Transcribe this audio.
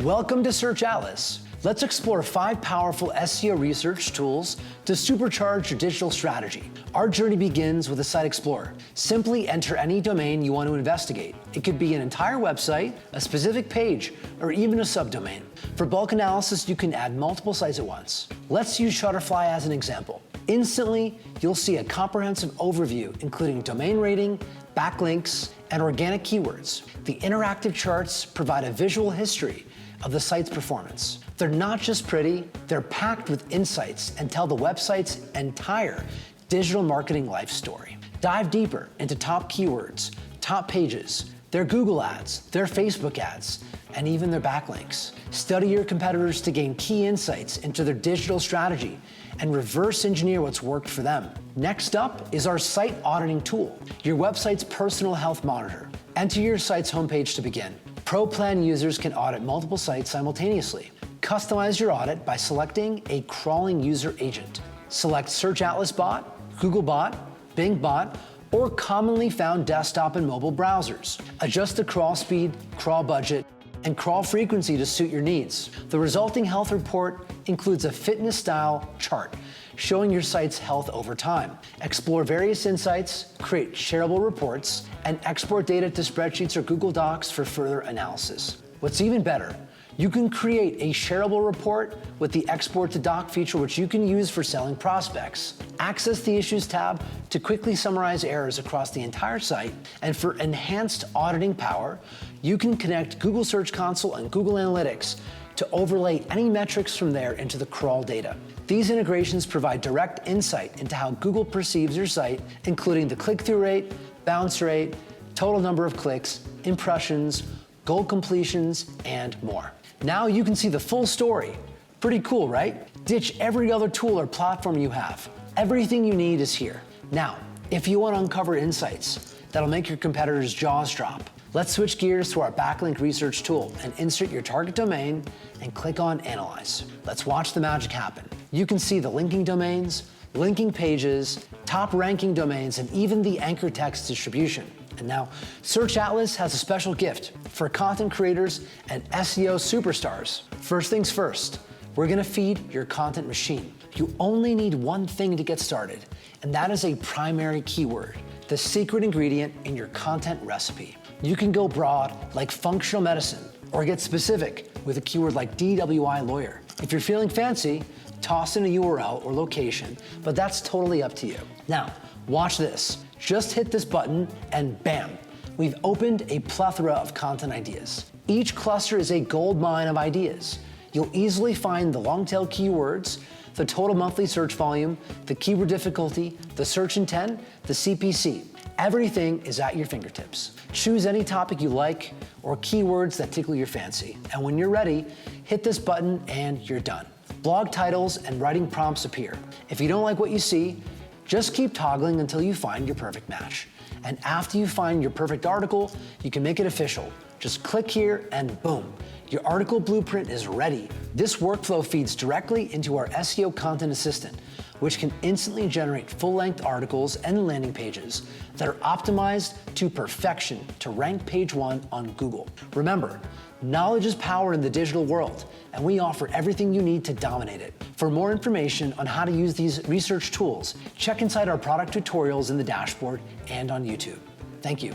Welcome to Search Atlas. Let's explore 5 powerful SEO research tools to supercharge your digital strategy. Our journey begins with a Site Explorer. Simply enter any domain you want to investigate. It could be an entire website, a specific page, or even a subdomain. For bulk analysis, you can add multiple sites at once. Let's use Shutterfly as an example. Instantly, you'll see a comprehensive overview, including domain rating, backlinks, and organic keywords. The interactive charts provide a visual history of the site's performance. They're not just pretty, they're packed with insights and tell the website's entire digital marketing life story. Dive deeper into top keywords, top pages, their Google ads, their Facebook ads, and even their backlinks. Study your competitors to gain key insights into their digital strategy and reverse engineer what's worked for them. Next up is our site auditing tool, your website's personal health monitor. Enter your site's homepage to begin. Pro Plan users can audit multiple sites simultaneously. Customize your audit by selecting a crawling user agent. Select Search Atlas Bot, Google Bot, Bing Bot, or commonly found desktop and mobile browsers. Adjust the crawl speed, crawl budget, and crawl frequency to suit your needs. The resulting health report includes a fitness-style chart showing your site's health over time. Explore various insights, create shareable reports, and export data to spreadsheets or Google Docs for further analysis. What's even better, you can create a shareable report with the Export to Doc feature, which you can use for selling prospects. Access the Issues tab to quickly summarize errors across the entire site, and for enhanced auditing power, you can connect Google Search Console and Google Analytics to overlay any metrics from there into the crawl data. These integrations provide direct insight into how Google perceives your site, including the click-through rate, bounce rate, total number of clicks, impressions, goal completions, and more. Now you can see the full story. Pretty cool, right? Ditch every other tool or platform you have. Everything you need is here. Now, if you want to uncover insights that'll make your competitors' jaws drop, let's switch gears to our Backlink Research tool and insert your target domain and click on Analyze. Let's watch the magic happen. You can see the linking domains, linking pages, top ranking domains, and even the anchor text distribution. And now, Search Atlas has a special gift for content creators and SEO superstars. First things first, we're gonna feed your content machine. You only need one thing to get started, and that is a primary keyword, the secret ingredient in your content recipe. You can go broad like functional medicine, or get specific with a keyword like DWI lawyer. If you're feeling fancy, toss in a URL or location, but that's totally up to you. Now, watch this. Just hit this button and bam, we've opened a plethora of content ideas. Each cluster is a gold mine of ideas. You'll easily find the long tail keywords, the total monthly search volume, the keyword difficulty, the search intent, the CPC. Everything is at your fingertips. Choose any topic you like or keywords that tickle your fancy. And when you're ready, hit this button and you're done. Blog titles and writing prompts appear. If you don't like what you see, just keep toggling until you find your perfect match. And after you find your perfect article, you can make it official. Just click here and boom, your article blueprint is ready. This workflow feeds directly into our SEO Content Assistant, which can instantly generate full-length articles and landing pages that are optimized to perfection to rank page 1 on Google. Remember, knowledge is power in the digital world, and we offer everything you need to dominate it. For more information on how to use these research tools, check inside our product tutorials in the dashboard and on YouTube. Thank you.